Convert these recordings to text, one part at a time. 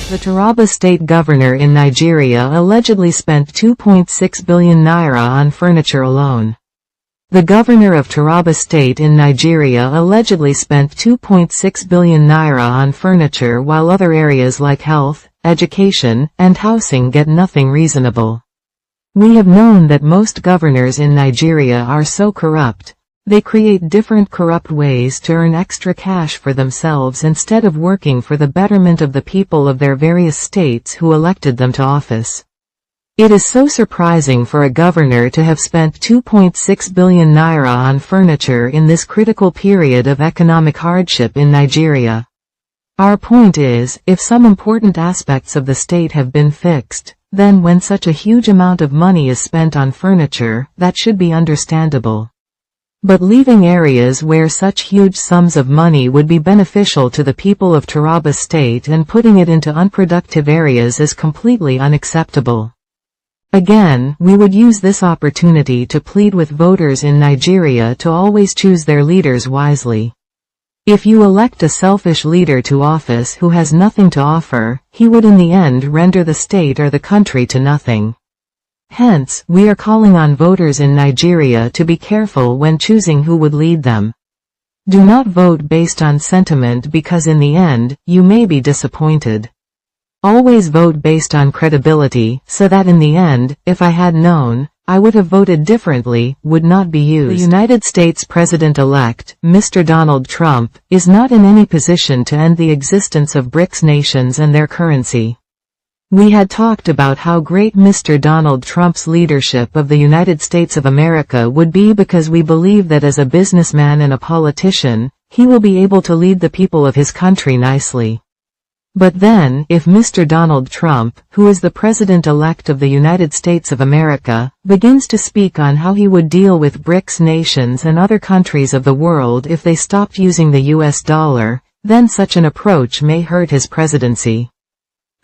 The Taraba state governor in Nigeria allegedly spent 2.6 billion naira on furniture alone. The governor of Taraba state in Nigeria allegedly spent 2.6 billion naira on furniture while other areas like health, education, and housing get nothing reasonable. We have known that most governors in Nigeria are so corrupt. They create different corrupt ways to earn extra cash for themselves instead of working for the betterment of the people of their various states who elected them to office. It is so surprising for a governor to have spent 2.6 billion naira on furniture in this critical period of economic hardship in Nigeria. Our point is, if some important aspects of the state have been fixed, then when such a huge amount of money is spent on furniture, that should be understandable. But leaving areas where such huge sums of money would be beneficial to the people of Taraba state and putting it into unproductive areas is completely unacceptable. Again, we would use this opportunity to plead with voters in Nigeria to always choose their leaders wisely. If you elect a selfish leader to office who has nothing to offer, he would in the end render the state or the country to nothing. Hence, we are calling on voters in Nigeria to be careful when choosing who would lead them. Do not vote based on sentiment because in the end, you may be disappointed. Always vote based on credibility, so that in the end, if I had known, I would have voted differently, would not be used. The United States President-elect, Mr. Donald Trump, is not in any position to end the existence of BRICS nations and their currency. We had talked about how great Mr. Donald Trump's leadership of the United States of America would be because we believe that as a businessman and a politician, he will be able to lead the people of his country nicely. But then, if Mr. Donald Trump, who is the President-elect of the United States of America, begins to speak on how he would deal with BRICS nations and other countries of the world if they stopped using the US dollar, then such an approach may hurt his presidency.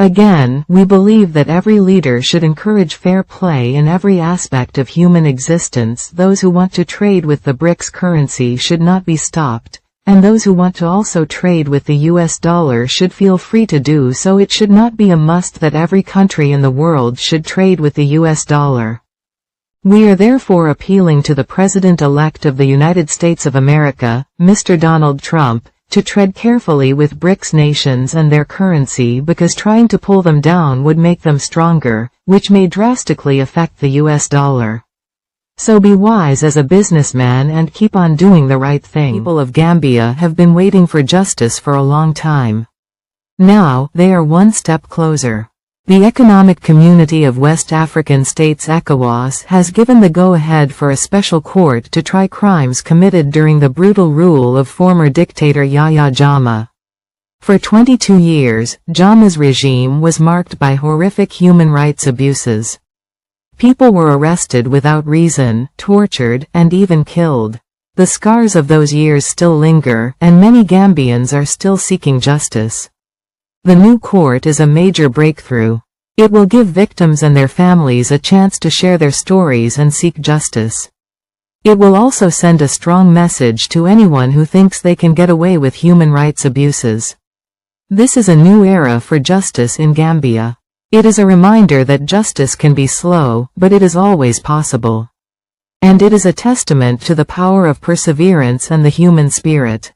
Again, we believe that every leader should encourage fair play in every aspect of human existence. Those who want to trade with the BRICS currency should not be stopped, and those who want to also trade with the US dollar should feel free to do so. It should not be a must that every country in the world should trade with the US dollar. We are therefore appealing to the President-elect of the United States of America, Mr. Donald Trump, to tread carefully with BRICS nations and their currency because trying to pull them down would make them stronger, which may drastically affect the US dollar. So be wise as a businessman and keep on doing the right thing. People of Gambia have been waiting for justice for a long time. Now, they are one step closer. The Economic Community of West African States ECOWAS has given the go-ahead for a special court to try crimes committed during the brutal rule of former dictator Yahya Jammeh. For 22 years, Jammeh's regime was marked by horrific human rights abuses. People were arrested without reason, tortured, and even killed. The scars of those years still linger, and many Gambians are still seeking justice. The new court is a major breakthrough. It will give victims and their families a chance to share their stories and seek justice. It will also send a strong message to anyone who thinks they can get away with human rights abuses. This is a new era for justice in Gambia. It is a reminder that justice can be slow, but it is always possible. And it is a testament to the power of perseverance and the human spirit.